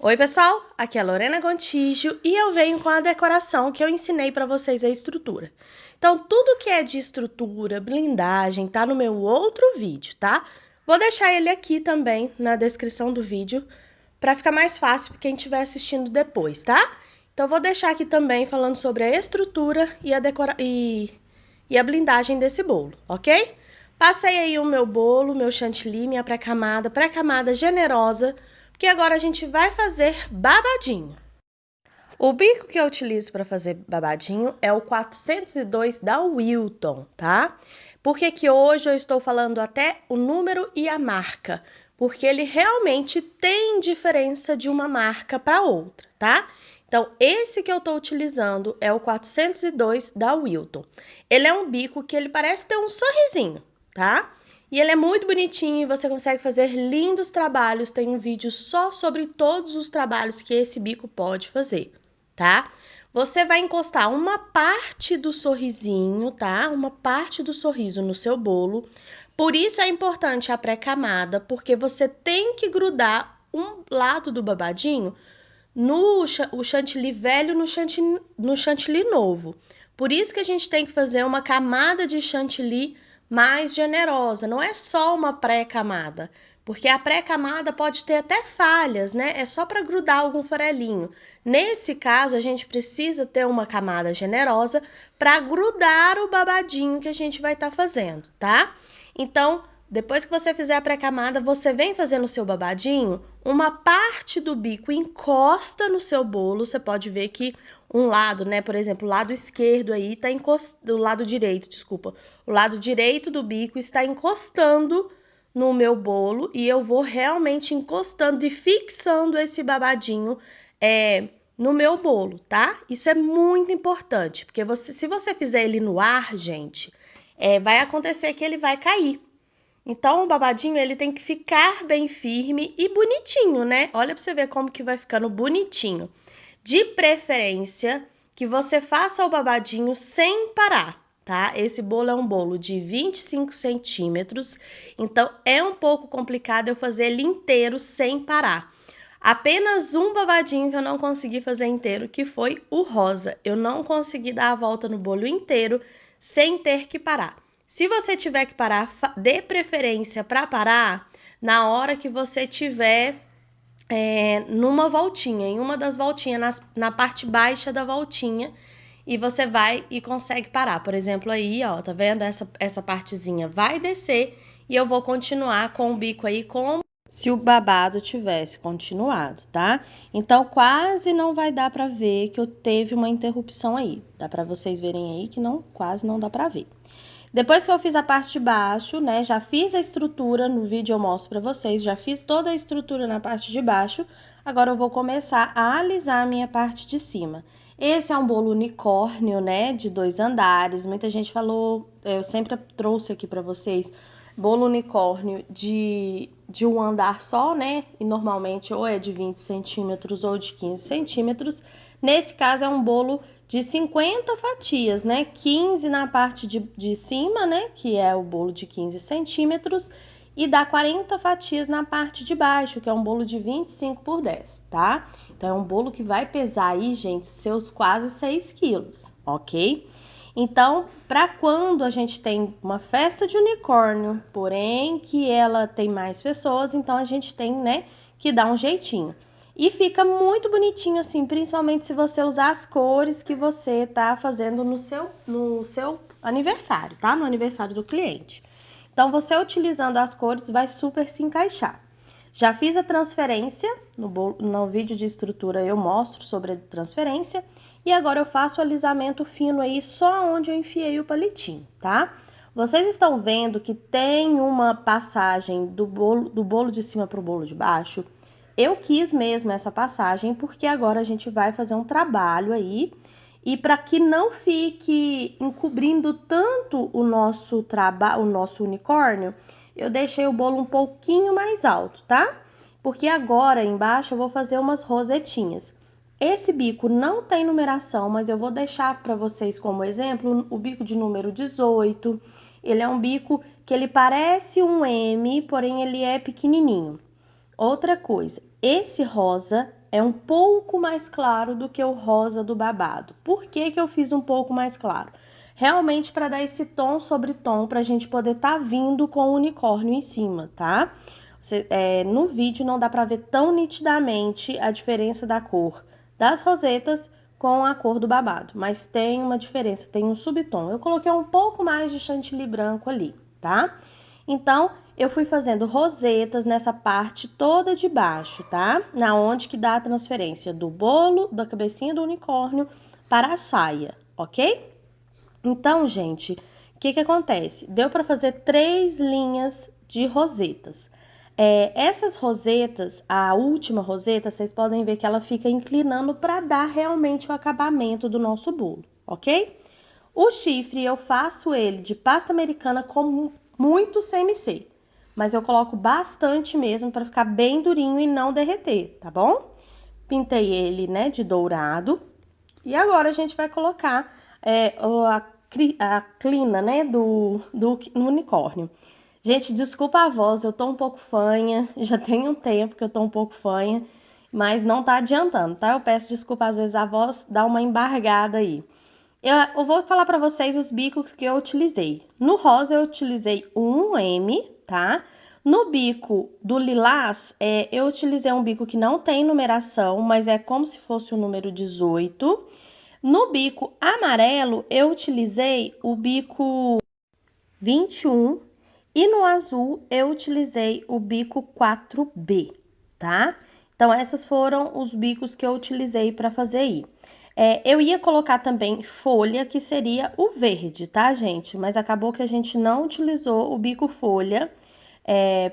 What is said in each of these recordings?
Oi pessoal, aqui é a Lorena Gontijo e eu venho com a decoração que eu ensinei para vocês a estrutura. Então tudo que é de estrutura, blindagem, tá no meu outro vídeo, tá? Vou deixar ele aqui também na descrição do vídeo para ficar mais fácil para quem estiver assistindo depois, tá? Então vou deixar aqui também falando sobre a estrutura e a blindagem desse bolo, ok? Passei aí o meu bolo, meu chantilly, minha pré-camada generosa, porque agora a gente vai fazer babadinho. O bico que eu utilizo para fazer babadinho é o 402 da Wilton, tá? Porque que hoje eu estou falando até o número e a marca, porque ele realmente tem diferença de uma marca para outra, tá? Então, esse que eu estou utilizando é o 402 da Wilton. Ele é um bico que ele parece ter um sorrisinho, tá? E ele é muito bonitinho e você consegue fazer lindos trabalhos. Tem um vídeo só sobre todos os trabalhos que esse bico pode fazer, tá? Você vai encostar uma parte do sorrisinho, tá? Uma parte do sorriso no seu bolo. Por isso é importante a pré-camada, porque você tem que grudar um lado do babadinho no chantilly velho no chantilly novo. Por isso que a gente tem que fazer uma camada de chantilly mais generosa, não é só uma pré-camada, porque a pré-camada pode ter até falhas, né? É só para grudar algum farelinho. Nesse caso, a gente precisa ter uma camada generosa para grudar o babadinho que a gente vai estar fazendo, tá? Então, depois que você fizer a pré-camada, você vem fazendo o seu babadinho, uma parte do bico encosta no seu bolo, você pode ver que um lado, né, por exemplo, o lado esquerdo aí tá encostando, o lado direito, desculpa, o lado direito do bico está encostando no meu bolo e eu vou realmente encostando e fixando esse babadinho no meu bolo, tá? Isso é muito importante, porque se você fizer ele no ar, gente, vai acontecer que ele vai cair. Então, o babadinho, ele tem que ficar bem firme e bonitinho, né? Olha pra você ver como que vai ficando bonitinho. De preferência, que você faça o babadinho sem parar, tá? Esse bolo é um bolo de 25 centímetros, então é um pouco complicado eu fazer ele inteiro sem parar. Apenas um babadinho que eu não consegui fazer inteiro, que foi o rosa. Eu não consegui dar a volta no bolo inteiro sem ter que parar. Se você tiver que parar, dê preferência para parar na hora que você tiver numa voltinha, em uma das voltinhas, na parte baixa da voltinha, e você vai e consegue parar. Por exemplo, aí, ó, tá vendo? Essa partezinha vai descer e eu vou continuar com o bico aí como se o babado tivesse continuado, tá? Então, quase não vai dar pra ver que eu teve uma interrupção aí. Dá pra vocês verem aí que quase não dá pra ver. Depois que eu fiz a parte de baixo, né, já fiz a estrutura, no vídeo eu mostro pra vocês, já fiz toda a estrutura na parte de baixo, agora eu vou começar a alisar a minha parte de cima. Esse é um bolo unicórnio, né, de 2 andares, muita gente falou, eu sempre trouxe aqui pra vocês, bolo unicórnio de um andar só, né, e normalmente ou é de 20 centímetros ou de 15 centímetros, nesse caso é um bolo de 50 fatias, né? 15 na parte de cima, né? Que é o bolo de 15 centímetros. E dá 40 fatias na parte de baixo, que é um bolo de 25 por 10, tá? Então, é um bolo que vai pesar aí, gente, seus quase 6 quilos, ok? Então, para quando a gente tem uma festa de unicórnio, porém que ela tem mais pessoas, então a gente tem, né, que dar um jeitinho. E fica muito bonitinho assim, principalmente se você usar as cores que você tá fazendo no seu aniversário, tá? No aniversário do cliente. Então, você utilizando as cores vai super se encaixar. Já fiz a transferência, no vídeo de estrutura eu mostro sobre a transferência. E agora eu faço o alisamento fino aí só onde eu enfiei o palitinho, tá? Vocês estão vendo que tem uma passagem do bolo de cima pro bolo de baixo? Eu quis mesmo essa passagem porque agora a gente vai fazer um trabalho aí e para que não fique encobrindo tanto o nosso unicórnio, eu deixei o bolo um pouquinho mais alto, tá? Porque agora embaixo eu vou fazer umas rosetinhas. Esse bico não tem numeração, mas eu vou deixar para vocês como exemplo o bico de número 18. Ele é um bico que ele parece um M, porém ele é pequenininho. Outra coisa, esse rosa é um pouco mais claro do que o rosa do babado. Por que que eu fiz um pouco mais claro? Realmente para dar esse tom sobre tom, para a gente poder estar vindo com o unicórnio em cima, tá? No vídeo não dá para ver tão nitidamente a diferença da cor das rosetas com a cor do babado, mas tem uma diferença, tem um subtom. Eu coloquei um pouco mais de chantilly branco ali, tá? Então, eu fui fazendo rosetas nessa parte toda de baixo, tá? Na onde que dá a transferência do bolo, da cabecinha do unicórnio para a saia, ok? Então, gente, o que que acontece? Deu para fazer 3 linhas de rosetas. Essas rosetas, a última roseta, vocês podem ver que ela fica inclinando para dar realmente o acabamento do nosso bolo, ok? O chifre eu faço ele de pasta americana com muito CMC, mas eu coloco bastante mesmo para ficar bem durinho e não derreter, tá bom? Pintei ele, né, de dourado. E agora a gente vai colocar a clina, né, do unicórnio. Gente, desculpa a voz, eu tô um pouco fanha, já tem um tempo que eu tô um pouco fanha, mas não tá adiantando, tá? Eu peço desculpa, às vezes a voz dá uma embargada aí. Eu vou falar pra vocês os bicos que eu utilizei. No rosa eu utilizei um M, tá? No bico do lilás, eu utilizei um bico que não tem numeração, mas é como se fosse o número 18. No bico amarelo, eu utilizei o bico 21 e no azul eu utilizei o bico 4B, tá? Então, esses foram os bicos que eu utilizei para fazer aí. Eu ia colocar também folha, que seria o verde, tá, gente? Mas acabou que a gente não utilizou o bico folha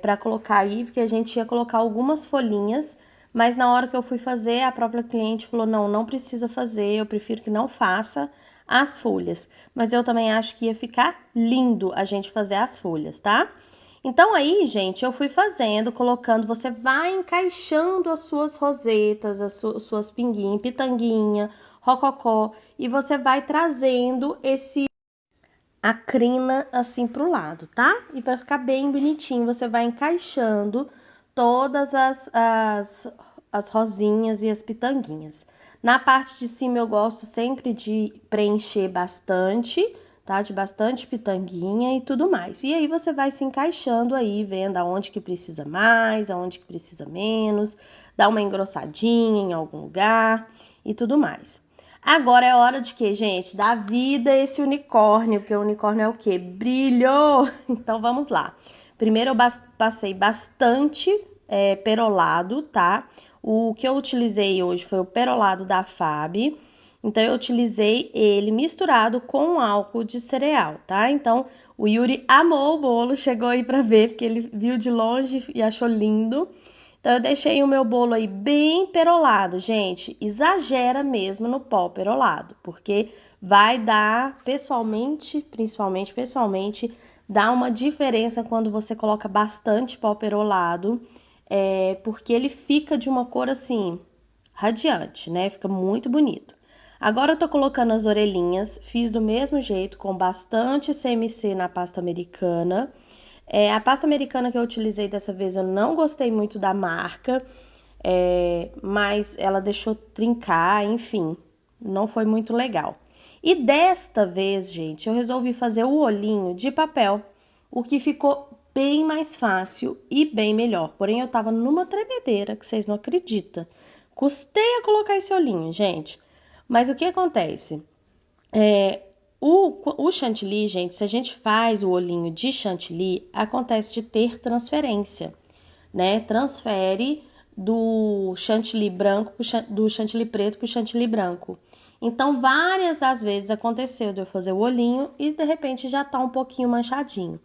para colocar aí, porque a gente ia colocar algumas folhinhas, mas na hora que eu fui fazer, a própria cliente falou, não precisa fazer, eu prefiro que não faça as folhas. Mas eu também acho que ia ficar lindo a gente fazer as folhas, tá? Então aí, gente, eu fui fazendo, colocando, você vai encaixando as suas rosetas, as suas pinguinhas, pitanguinha, rococó, e você vai trazendo a crina assim pro lado, tá? E para ficar bem bonitinho, você vai encaixando todas as rosinhas e as pitanguinhas. Na parte de cima eu gosto sempre de preencher bastante, tá? De bastante pitanguinha e tudo mais. E aí você vai se encaixando aí, vendo aonde que precisa mais, aonde que precisa menos, dá uma engrossadinha em algum lugar e tudo mais. Agora é hora de quê, gente? Dar vida a esse unicórnio, porque o unicórnio é o quê? Brilho! Então, vamos lá. Primeiro, eu passei bastante perolado, tá? O que eu utilizei hoje foi o perolado da FAB. Então, eu utilizei ele misturado com álcool de cereal, tá? Então, o Yuri amou o bolo, chegou aí pra ver, porque ele viu de longe e achou lindo. Então, eu deixei o meu bolo aí bem perolado, gente. Exagera mesmo no pó perolado, porque vai dar, principalmente pessoalmente, dá uma diferença quando você coloca bastante pó perolado, porque ele fica de uma cor assim, radiante, né? Fica muito bonito. Agora eu tô colocando as orelhinhas, fiz do mesmo jeito, com bastante CMC na pasta americana. A pasta americana que eu utilizei dessa vez eu não gostei muito da marca, mas ela deixou trincar, enfim, não foi muito legal. E desta vez, gente, eu resolvi fazer o olhinho de papel, o que ficou bem mais fácil e bem melhor. Porém, eu tava numa tremedeira, que vocês não acreditam. Custei a colocar esse olhinho, gente. Mas o que acontece? O chantilly, gente, se a gente faz o olhinho de chantilly, acontece de ter transferência, né? Transfere do chantilly branco, do chantilly preto pro chantilly branco. Então, várias das vezes aconteceu de eu fazer o olhinho e, de repente, já tá um pouquinho manchadinho.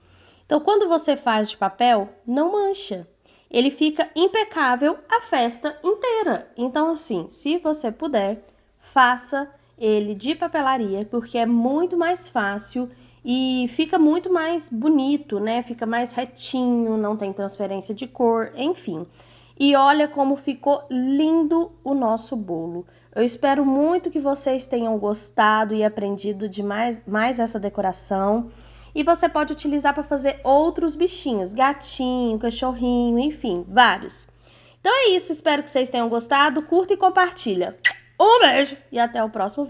Então, quando você faz de papel, não mancha. Ele fica impecável a festa inteira. Então, assim, se você puder, faça ele de papelaria, porque é muito mais fácil e fica muito mais bonito, né? Fica mais retinho, não tem transferência de cor, enfim. E olha como ficou lindo o nosso bolo. Eu espero muito que vocês tenham gostado e aprendido de mais essa decoração. E você pode utilizar para fazer outros bichinhos, gatinho, cachorrinho, enfim, vários. Então é isso, espero que vocês tenham gostado. Curta e compartilha. Um beijo e até o próximo vídeo.